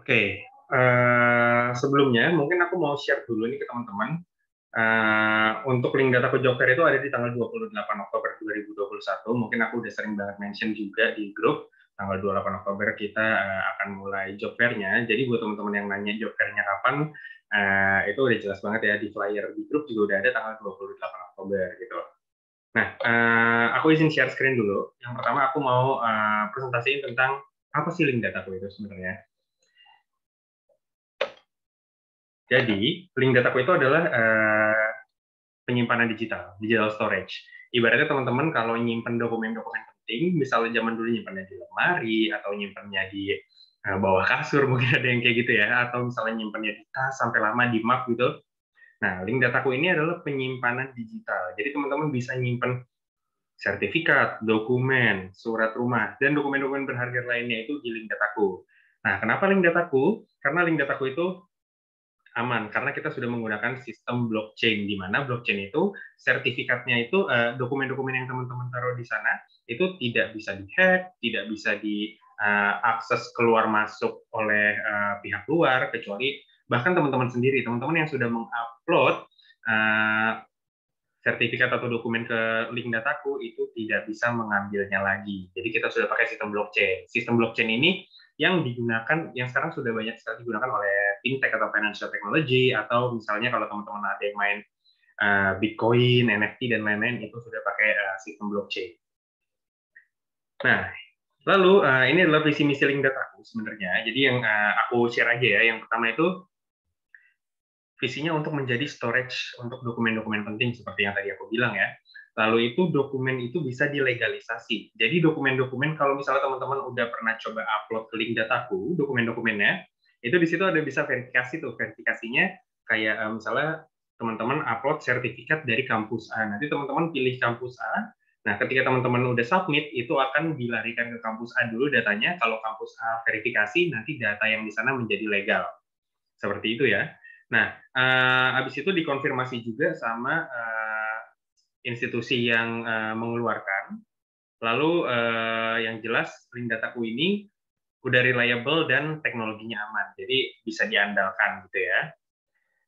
Oke, sebelumnya mungkin aku mau share dulu nih ke teman-teman. Untuk link dataku job fair itu ada di tanggal 28 Oktober 2021. Mungkin aku udah sering banget mention juga di grup. Tanggal 28 Oktober kita akan mulai job fair-nya. Jadi buat teman-teman yang nanya job fair-nya kapan, itu udah jelas banget ya di flyer di grup juga udah ada tanggal 28 Oktober gitu. Nah, aku izin share screen dulu. Yang pertama aku mau presentasiin tentang apa sih link dataku itu sebenarnya. Jadi, link dataku itu adalah penyimpanan digital storage. Ibaratnya teman-teman kalau nyimpen dokumen-dokumen penting, misalnya zaman dulu nyimpennya di lemari, atau nyimpennya di bawah kasur, mungkin ada yang kayak gitu ya, atau misalnya nyimpennya di tas sampai lama di map gitu. Nah, link dataku ini adalah penyimpanan digital. Jadi teman-teman bisa nyimpen sertifikat, dokumen, surat rumah, dan dokumen-dokumen berharga lainnya itu di link dataku. Nah, kenapa link dataku? Karena link dataku itu aman karena kita sudah menggunakan sistem blockchain, di mana blockchain itu sertifikatnya itu dokumen-dokumen yang teman-teman taruh di sana itu tidak bisa dihack, tidak bisa diakses keluar masuk oleh pihak luar, kecuali bahkan teman-teman sendiri, teman-teman yang sudah mengupload sertifikat atau dokumen ke link dataku itu tidak bisa mengambilnya lagi. Jadi kita sudah pakai sistem blockchain. Sistem blockchain ini yang digunakan, yang sekarang sudah banyak sekali digunakan oleh fintech atau financial technology, atau misalnya kalau teman-teman ada yang main Bitcoin, NFT, dan lain-lain, itu sudah pakai sistem blockchain. Nah, lalu ini adalah visi misi link dataku sebenarnya. Jadi yang aku share aja ya. Yang pertama itu visinya untuk menjadi storage untuk dokumen-dokumen penting seperti yang tadi aku bilang ya. Lalu itu dokumen itu bisa dilegalisasi. Jadi dokumen-dokumen kalau misalnya teman-teman udah pernah coba upload ke link dataku, dokumen-dokumennya, itu di situ ada bisa verifikasi tuh. Verifikasinya kayak misalnya teman-teman upload sertifikat dari kampus A. Nanti teman-teman pilih kampus A. Nah, ketika teman-teman udah submit, itu akan dilarikan ke kampus A dulu datanya. Kalau kampus A verifikasi, nanti data yang di sana menjadi legal. Seperti itu ya. Nah, habis itu dikonfirmasi juga sama institusi yang mengeluarkan. Lalu yang jelas link dataku ini udah reliable dan teknologinya aman, jadi bisa diandalkan gitu ya.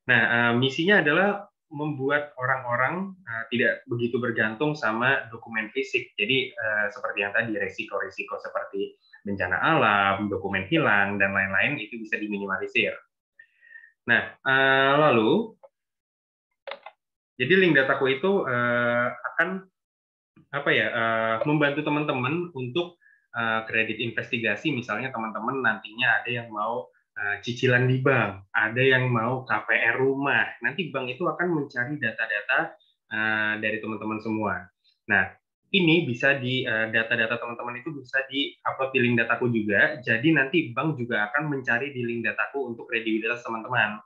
Nah, misinya adalah membuat orang-orang tidak begitu bergantung sama dokumen fisik. Jadi seperti yang tadi, resiko-resiko seperti bencana alam, dokumen hilang, dan lain-lain itu bisa diminimalisir. Nah, lalu jadi link dataku itu akan apa ya membantu teman-teman untuk kredit investigasi, misalnya teman-teman nantinya ada yang mau cicilan di bank, ada yang mau KPR rumah, nanti bank itu akan mencari data-data dari teman-teman semua. Nah, ini bisa di data-data teman-teman itu bisa di-upload di link dataku juga, jadi nanti bank juga akan mencari di link dataku untuk kredibilitas teman-teman.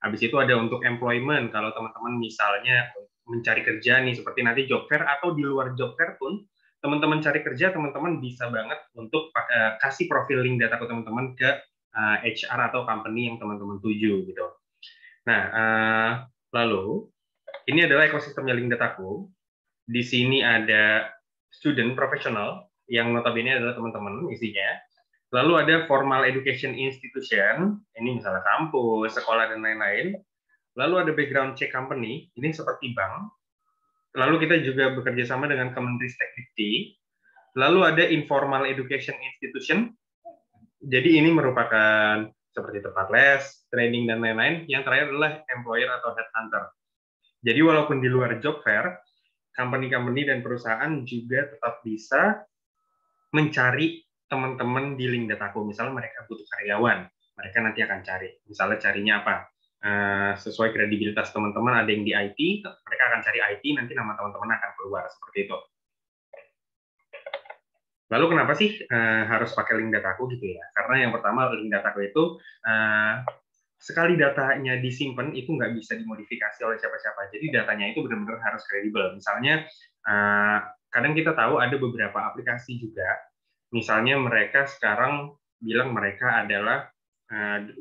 Habis itu ada untuk employment, kalau teman-teman misalnya mencari kerja nih, seperti nanti job fair atau di luar job fair pun, teman-teman cari kerja, teman-teman bisa banget untuk kasih profil link data ke teman-teman ke HR atau company yang teman-teman tuju gitu. Nah, lalu ini adalah ekosistemnya link dataku. Di sini ada student profesional yang notabene adalah teman-teman isinya. Lalu ada formal education institution, ini misalnya kampus, sekolah, dan lain-lain. Lalu ada background check company, ini seperti bank. Lalu kita juga bekerja sama dengan Kemenristek-Dikti. Lalu ada informal education institution, jadi ini merupakan seperti tempat les, training, dan lain-lain. Yang terakhir adalah employer atau headhunter. Jadi walaupun di luar job fair, company-company dan perusahaan juga tetap bisa mencari teman-teman di link dataku. Misalnya mereka butuh karyawan, mereka nanti akan cari. Misalnya carinya apa? Sesuai kredibilitas teman-teman, ada yang di IT, mereka akan cari IT, nanti nama teman-teman akan keluar, seperti itu. Lalu kenapa sih harus pakai link dataku gitu ya? Karena yang pertama, link dataku itu sekali datanya disimpan itu nggak bisa dimodifikasi oleh siapa-siapa. Jadi datanya itu benar-benar harus kredibel. Misalnya kadang kita tahu ada beberapa aplikasi juga, misalnya mereka sekarang bilang mereka adalah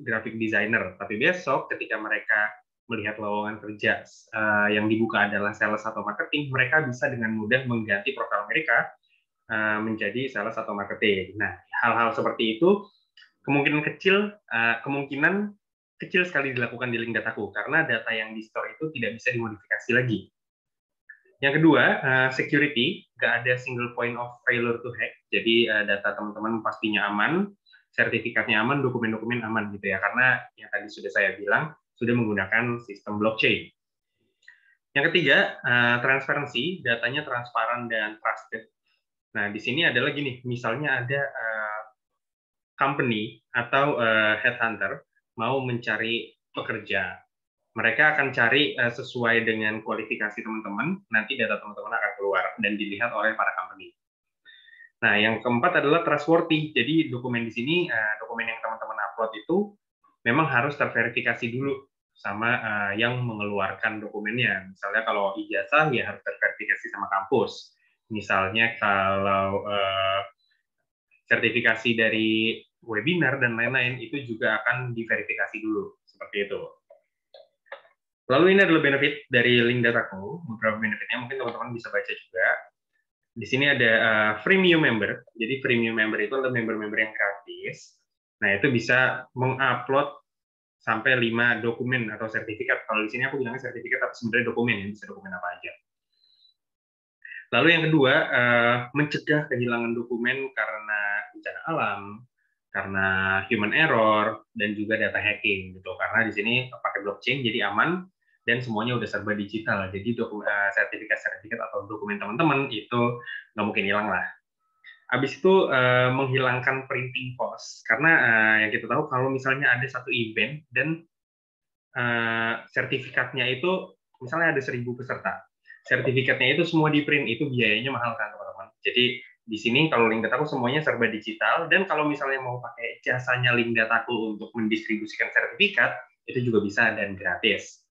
graphic designer, tapi besok ketika mereka melihat lowongan kerja yang dibuka adalah sales atau marketing, mereka bisa dengan mudah mengganti profil mereka menjadi sales atau marketing. Nah, hal-hal seperti itu kemungkinan kecil sekali dilakukan di link dataku karena data yang di store itu tidak bisa dimodifikasi lagi. Yang kedua, security, nggak ada single point of failure to hack. Jadi data teman-teman pastinya aman, sertifikatnya aman, dokumen-dokumen aman gitu ya. Karena yang tadi sudah saya bilang sudah menggunakan sistem blockchain. Yang ketiga, transparansi, datanya transparan dan trusted. Nah, di sini adalah gini, misalnya ada company atau headhunter mau mencari pekerja. Mereka akan cari sesuai dengan kualifikasi teman-teman, nanti data teman-teman akan keluar dan dilihat oleh para company. Nah, yang keempat adalah trustworthy. Jadi dokumen di sini, dokumen yang teman-teman upload itu memang harus terverifikasi dulu sama yang mengeluarkan dokumennya. Misalnya kalau ijazah ya harus terverifikasi sama kampus. Misalnya kalau sertifikasi dari webinar dan lain-lain itu juga akan diverifikasi dulu seperti itu. Lalu ini adalah benefit dari link dataku, beberapa benefitnya mungkin teman-teman bisa baca juga. Di sini ada freemium member, jadi freemium member itu adalah member-member yang gratis. Nah itu bisa mengupload sampai 5 dokumen atau sertifikat. Kalau di sini aku bilangnya sertifikat, tapi sebenarnya dokumen, ya bisa dokumen apa aja. Lalu yang kedua, mencegah kehilangan dokumen karena bencana alam, karena human error, dan juga data hacking gitu. Karena di sini pakai blockchain jadi aman dan semuanya udah serba digital. Jadi sertifikat-sertifikat atau dokumen teman-teman itu nggak mungkin hilang lah. Habis itu menghilangkan printing cost karena yang kita tahu kalau misalnya ada satu event dan sertifikatnya itu misalnya ada 1.000 peserta, sertifikatnya itu semua di print, itu biayanya mahal kan teman-teman. Jadi di sini kalau link dataku semuanya serba digital, dan kalau misalnya mau pakai jasanya link dataku untuk mendistribusikan sertifikat itu juga bisa dan gratis.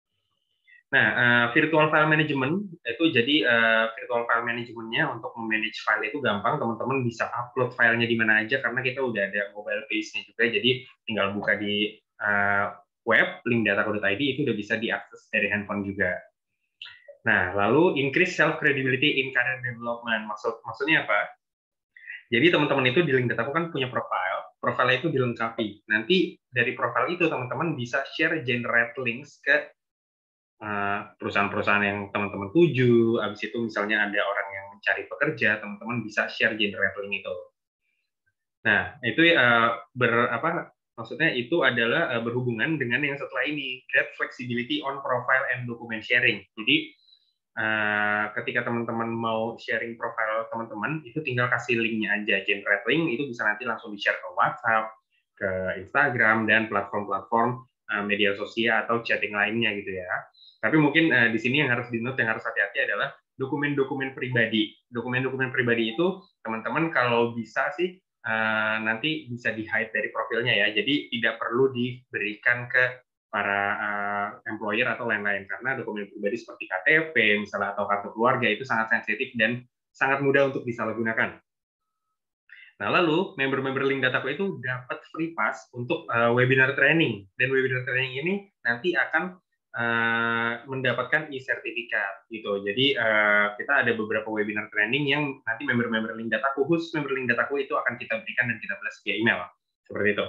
Nah, virtual file management itu jadi virtual file managementnya untuk memanage file itu gampang, teman-teman bisa upload filenya di mana aja karena kita udah ada mobile base-nya juga, jadi tinggal buka di web linkdataku.id itu udah bisa diakses dari handphone juga. Nah, lalu increase self credibility in career development. Maksudnya apa? Jadi teman-teman itu di link dataku kan punya profile itu dilengkapi. Nanti dari profile itu teman-teman bisa share generate links ke perusahaan-perusahaan yang teman-teman tuju. Habis itu misalnya ada orang yang mencari pekerja, teman-teman bisa share generate link itu. Nah, itu maksudnya itu adalah berhubungan dengan yang setelah ini, great flexibility on profile and document sharing. Jadi ketika teman-teman mau sharing profile teman-teman, itu tinggal kasih linknya aja, generate link, itu bisa nanti langsung di-share ke WhatsApp, ke Instagram, dan platform-platform media sosial atau chatting lainnya gitu ya. Tapi mungkin di sini yang harus di-note, yang harus hati-hati adalah dokumen-dokumen pribadi. Dokumen-dokumen pribadi itu teman-teman kalau bisa sih nanti bisa di-hide dari profilnya ya. Jadi tidak perlu diberikan ke para employer atau lain-lain karena dokumen pribadi seperti KTP misalnya atau kartu keluarga itu sangat sensitif dan sangat mudah untuk disalahgunakan. Nah, lalu member-member link dataku itu dapat free pass untuk webinar training, dan webinar training ini nanti akan mendapatkan e-sertifikat gitu. Jadi kita ada beberapa webinar training yang nanti member-member link dataku, khusus member link dataku itu akan kita berikan dan kita balas via email seperti itu.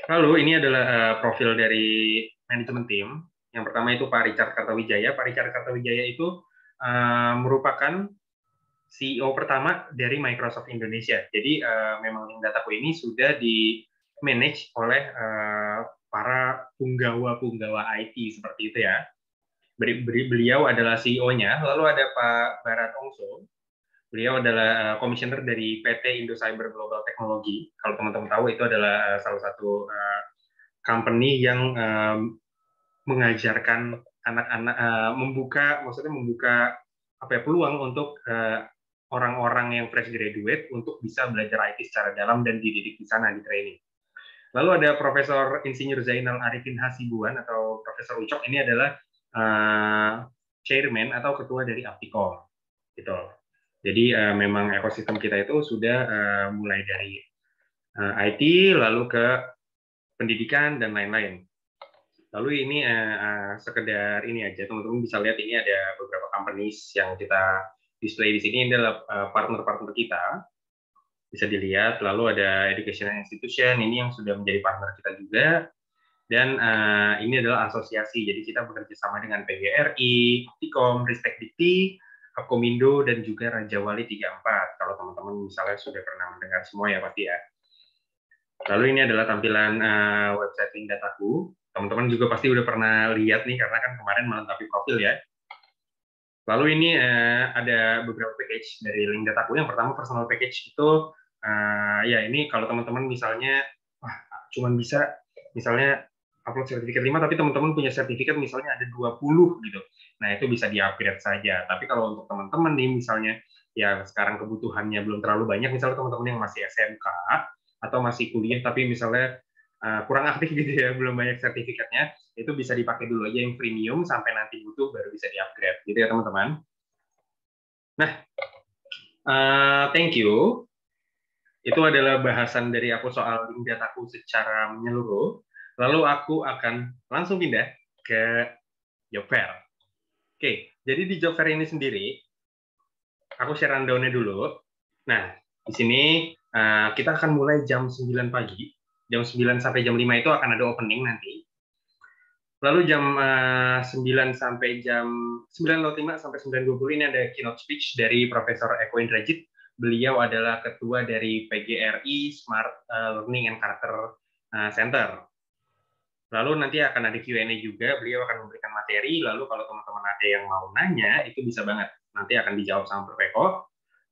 Lalu ini adalah profil dari manajemen tim. Yang pertama itu Pak Richard Kartawijaya. Pak Richard Kartawijaya itu merupakan CEO pertama dari Microsoft Indonesia. Jadi memang link dataku ini sudah di manage oleh para punggawa-punggawa IT seperti itu ya. Beliau adalah CEO-nya. Lalu ada Pak Barat Ongso. Beliau adalah komisioner dari PT Indo Cyber Global Technology. Kalau teman-teman tahu itu adalah salah satu company yang mengajarkan anak-anak membuka peluang untuk orang-orang yang fresh graduate untuk bisa belajar IT secara dalam dan dididik di sana, di training. Lalu ada Profesor Insinyur Zainal Arifin Hasibuan atau Profesor Ucok, ini adalah chairman atau ketua dari Apticom. Gitu. Jadi memang ekosistem kita itu sudah mulai dari IT lalu ke pendidikan dan lain-lain. Lalu ini sekedar ini aja, teman-teman bisa lihat ini ada beberapa companies yang kita display di sini, ini adalah partner-partner kita. Bisa dilihat, lalu ada educational institution, ini yang sudah menjadi partner kita juga, dan ini adalah asosiasi, jadi kita bekerja sama dengan PGRI, Optikom, Ristek Dikti, Apkomindo, dan juga Raja Wali 34, kalau teman-teman misalnya sudah pernah mendengar semua ya pasti ya. Lalu ini adalah tampilan website Link Dataku, teman-teman juga pasti udah pernah lihat nih, karena kan kemarin melengkapi profil ya. Lalu ini ada beberapa package dari Link Dataku. Yang pertama personal package itu ya ini kalau teman-teman misalnya cuman bisa misalnya upload sertifikat 5 tapi teman-teman punya sertifikat misalnya ada 20 gitu. Nah, itu bisa di-upgrade saja. Tapi kalau untuk teman-teman nih misalnya yang sekarang kebutuhannya belum terlalu banyak, misalnya teman-teman yang masih SMK atau masih kuliah tapi misalnya kurang aktif gitu ya, belum banyak sertifikatnya, itu bisa dipakai dulu aja yang premium sampai nanti butuh baru bisa di-upgrade gitu ya teman-teman. Nah, thank you. Itu adalah bahasan dari aku soal Link Dataku secara menyeluruh. Lalu aku akan langsung pindah ke job fair. Oke, jadi di job fair ini sendiri, aku share rundown-nya dulu. Nah, di sini kita akan mulai jam 9 pagi. Jam 9 sampai jam 5 itu akan ada opening nanti. Lalu jam 9 sampai jam 9.05 sampai 9.20 ini ada keynote speech dari Profesor Eko Indrajit. Beliau adalah ketua dari PGRI Smart Learning and Character Center. Lalu nanti akan ada Q&A juga, beliau akan memberikan materi, lalu kalau teman-teman ada yang mau nanya, itu bisa banget. Nanti akan dijawab sama Prof. Eko.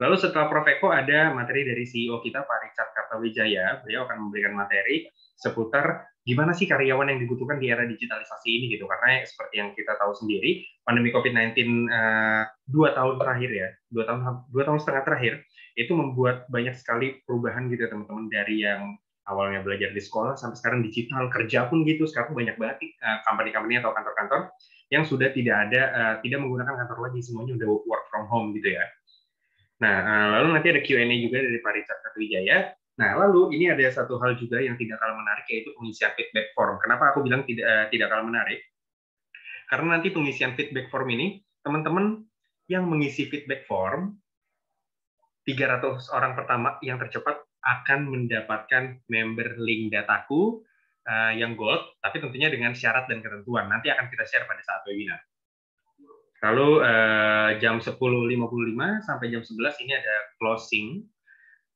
Lalu setelah Prof. Eko ada materi dari CEO kita, Pak Richard Kartawijaya, beliau akan memberikan materi seputar gimana sih karyawan yang dibutuhkan di era digitalisasi ini gitu, karena seperti yang kita tahu sendiri, pandemi COVID-19 2 tahun terakhir ya, 2 tahun setengah terakhir, itu membuat banyak sekali perubahan gitu ya teman-teman, dari yang awalnya belajar di sekolah sampai sekarang digital, kerja pun gitu. Sekarang banyak banget company-company atau kantor-kantor yang sudah tidak tidak menggunakan kantor lagi, semuanya udah work from home gitu ya. Nah, lalu nanti ada Q&A juga dari Pak Richard Kartawijaya. Nah, lalu ini ada satu hal juga yang tidak kalah menarik, yaitu pengisian feedback form. Kenapa aku bilang tidak kalah menarik? Karena nanti pengisian feedback form ini, teman-teman yang mengisi feedback form, 300 orang pertama yang tercepat akan mendapatkan member Link Dataku yang gold, tapi tentunya dengan syarat dan ketentuan. Nanti akan kita share pada saat webinar. Lalu jam 10.55 sampai jam 11 ini ada closing.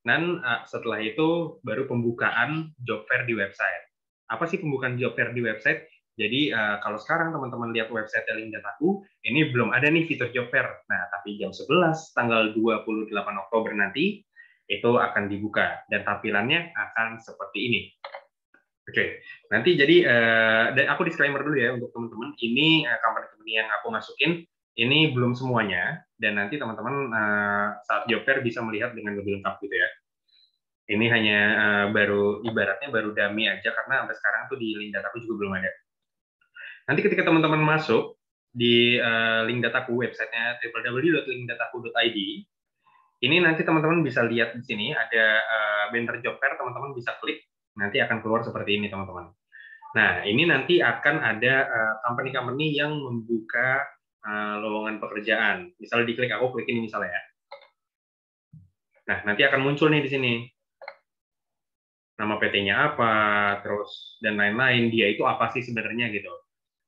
Dan setelah itu baru pembukaan job fair di website. Apa sih pembukaan job fair di website? Jadi kalau sekarang teman-teman lihat website Link Dataku, ini belum ada nih fitur job fair. Nah, tapi jam 11 tanggal 28 Oktober nanti itu akan dibuka dan tampilannya akan seperti ini. Oke, nanti jadi aku disclaimer dulu ya untuk teman-teman. Ini company-company yang aku masukin ini belum semuanya, dan nanti teman-teman saat job fair bisa melihat dengan lebih lengkap gitu ya. Ini hanya ibaratnya baru dummy aja, karena sampai sekarang tuh di Link Dataku juga belum ada. Nanti ketika teman-teman masuk di Link Dataku, websitenya www.linkdataku.id, ini nanti teman-teman bisa lihat di sini ada banner job fair, teman-teman bisa klik, nanti akan keluar seperti ini teman-teman. Nah, ini nanti akan ada company-company yang membuka lowongan pekerjaan. Misalnya diklik, aku klik ini misalnya ya. Nah, nanti akan muncul nih di sini. Nama PT-nya apa, terus dan lain-lain, dia itu apa sih sebenarnya gitu.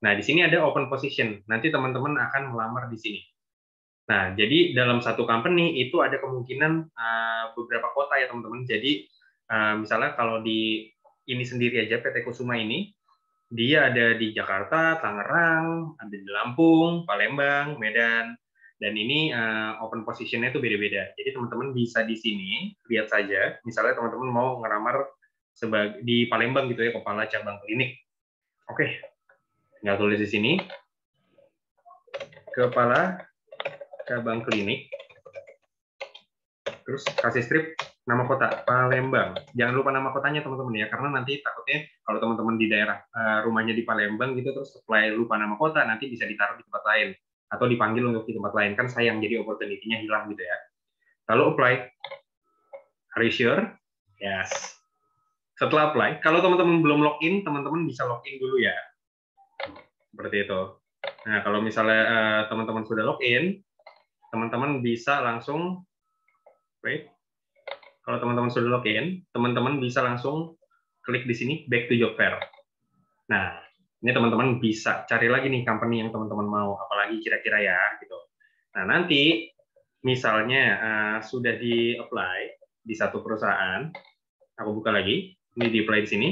Nah, di sini ada open position. Nanti teman-teman akan melamar di sini. Nah, jadi dalam satu company itu ada kemungkinan beberapa kota ya teman-teman. Jadi misalnya kalau di ini sendiri aja, PT Kusuma ini, dia ada di Jakarta, Tangerang, ada di Lampung, Palembang, Medan, dan ini open position-nya itu beda-beda. Jadi teman-teman bisa di sini, lihat saja, misalnya teman-teman mau ngelamar di Palembang gitu ya, kepala cabang klinik. Oke, tinggal tulis di sini, kepala cabang klinik, terus kasih strip nama kota Palembang. Jangan lupa nama kotanya teman-teman ya, karena nanti takutnya kalau teman-teman di daerah rumahnya di Palembang gitu terus apply lupa nama kota, nanti bisa ditaruh di tempat lain atau dipanggil untuk di tempat lain, kan sayang, jadi opportunity-nya hilang gitu ya. Lalu apply. Are you sure? Yes. Setelah apply, kalau teman-teman belum login, teman-teman bisa login dulu ya. Seperti itu. Nah, kalau misalnya teman-teman sudah login, teman-teman bisa langsung wait. Kalau Kalau teman-teman sudah login, teman-teman bisa langsung klik di sini back to job fair. Nah, ini teman-teman bisa cari lagi nih company yang teman-teman mau, apalagi kira-kira ya gitu. Nah, nanti misalnya sudah di-apply di satu perusahaan, aku buka lagi, ini di-apply di sini.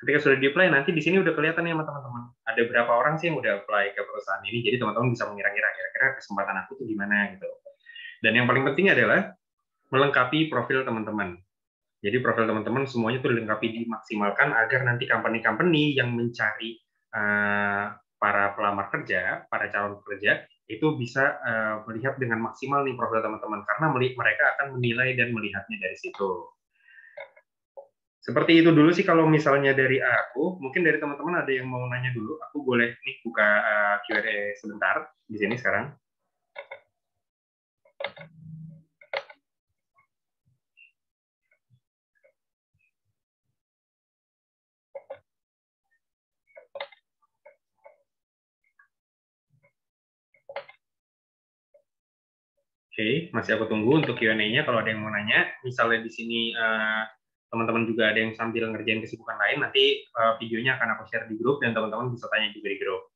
Ketika sudah di-apply, nanti di sini udah kelihatan nih sama teman-teman. Ada berapa orang sih yang udah apply ke perusahaan ini, jadi teman-teman bisa mengira-kira kira-kira kesempatan aku tuh gimana gitu. Dan yang paling penting adalah melengkapi profil teman-teman. Jadi profil teman-teman semuanya tuh dilengkapi, dimaksimalkan agar nanti company-company yang mencari para pelamar kerja, para calon pekerja, itu bisa melihat dengan maksimal nih profil teman-teman, karena mereka akan menilai dan melihatnya dari situ. Seperti itu dulu sih kalau misalnya dari aku. Mungkin dari teman-teman ada yang mau nanya dulu. Aku boleh nih buka Q&A sebentar di sini sekarang. Oke, masih aku tunggu untuk Q&A-nya. Kalau ada yang mau nanya, misalnya di sini teman-teman juga ada yang sambil ngerjain kesibukan lain, nanti videonya akan aku share di grup dan teman-teman bisa tanya juga di grup.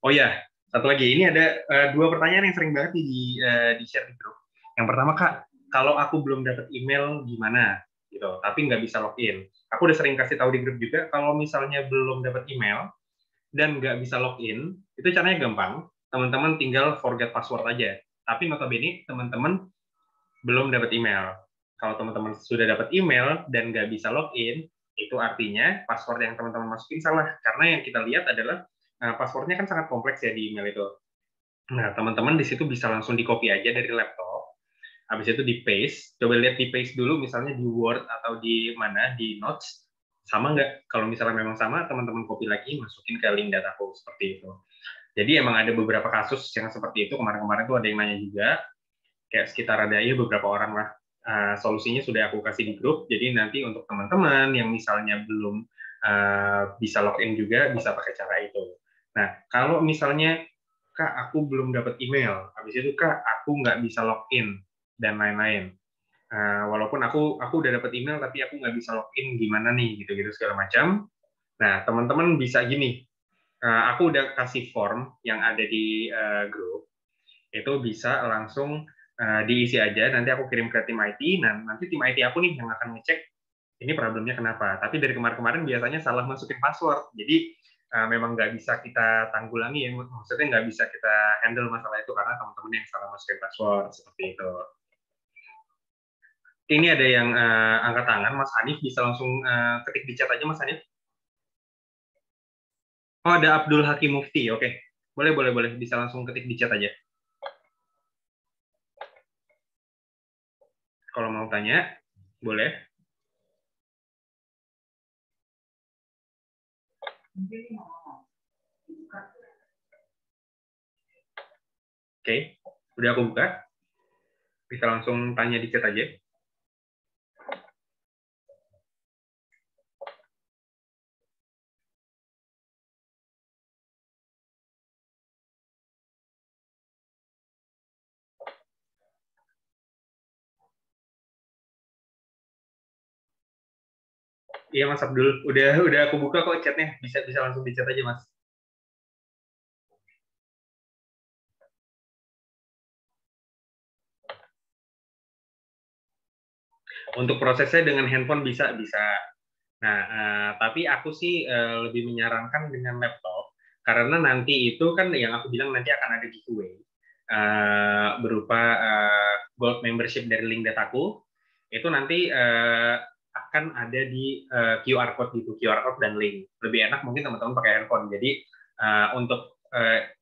Oh ya, satu lagi, ini ada dua pertanyaan yang sering banget di share di grup. Yang pertama, Kak, kalau aku belum dapat email gimana? Gitu, tapi nggak bisa login. Aku udah sering kasih tahu di grup juga, kalau misalnya belum dapat email dan nggak bisa login, itu caranya gampang. Teman-teman tinggal forget password aja. Tapi notabene teman-teman belum dapat email. Kalau teman-teman sudah dapat email dan nggak bisa login, itu artinya password yang teman-teman masukin salah. Karena yang kita lihat adalah passwordnya kan sangat kompleks ya di email itu. Nah, teman-teman di situ bisa langsung di-copy aja dari laptop. Habis itu di-paste. Coba lihat di-paste dulu, misalnya di Word atau di mana, di Notes. Sama nggak? Kalau misalnya memang sama, teman-teman copy lagi, masukin ke link dataku, seperti itu. Jadi emang ada beberapa kasus yang seperti itu. Kemarin-kemarin tuh ada yang nanya juga, kayak sekitar ada ya beberapa orang lah. Solusinya sudah aku kasih di grup, jadi nanti untuk teman-teman yang misalnya belum bisa login juga bisa pakai cara itu. Nah, kalau misalnya Kak aku belum dapat email, habis itu Kak aku nggak bisa login dan lain-lain. Walaupun aku udah dapat email tapi aku nggak bisa login, gimana nih gitu-gitu segala macam. Nah, teman-teman bisa gini, aku udah kasih form yang ada di grup, itu bisa langsung diisi aja, nanti aku kirim ke tim IT, nah nanti tim IT aku nih yang akan ngecek ini problemnya kenapa. Tapi dari kemarin-kemarin biasanya salah masukin password, jadi memang nggak bisa kita tanggulangi ya, maksudnya nggak bisa kita handle masalah itu karena teman-teman yang salah masukin password, seperti itu. Ini ada yang angkat tangan, Mas Hanif, bisa langsung ketik di chat aja Mas Hanif. Oh, ada Abdul Hakim Mufti, oke. Boleh, boleh, boleh, bisa langsung ketik di chat aja. Kalau mau tanya, boleh. Oke, udah aku buka. Bisa langsung tanya di chat aja. Iya Mas Abdul, udah aku buka kok chatnya, bisa bisa langsung di chat aja Mas. Untuk prosesnya dengan handphone bisa bisa. Nah, tapi aku sih lebih menyarankan dengan laptop karena nanti itu kan yang aku bilang nanti akan ada giveaway berupa gold membership dari link dataku. Itu nanti akan ada di QR code gitu, QR code dan link. Lebih enak mungkin teman-teman pakai handphone. Jadi untuk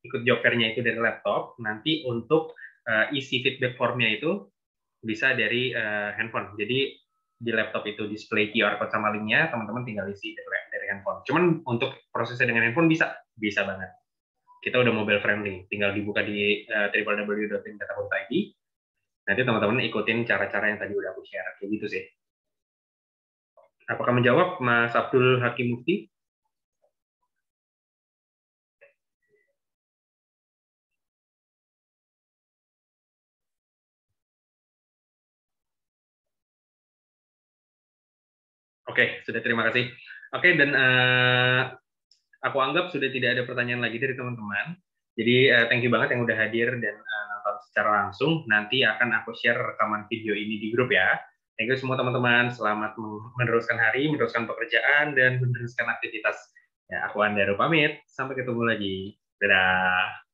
ikut job fair-nya itu dari laptop, nanti untuk isi feedback form-nya itu bisa dari handphone. Jadi di laptop itu display QR code sama linknya, teman-teman tinggal isi dari handphone. Cuman untuk prosesnya dengan handphone bisa banget. Kita udah mobile friendly, tinggal dibuka di www.linkdata.id. Nanti teman-teman ikutin cara-cara yang tadi udah aku share, kayak gitu sih. Apakah menjawab, Mas Abdul Hakim Mufti? Oke, sudah, terima kasih. Oke, dan aku anggap sudah tidak ada pertanyaan lagi dari teman-teman. Jadi thank you banget yang udah hadir dan nonton secara langsung. Nanti akan aku share rekaman video ini di grup ya. Thank you semua teman-teman. Selamat meneruskan hari, meneruskan pekerjaan, dan meneruskan aktivitas. Ya, aku Andaru pamit. Sampai ketemu lagi. Dadah.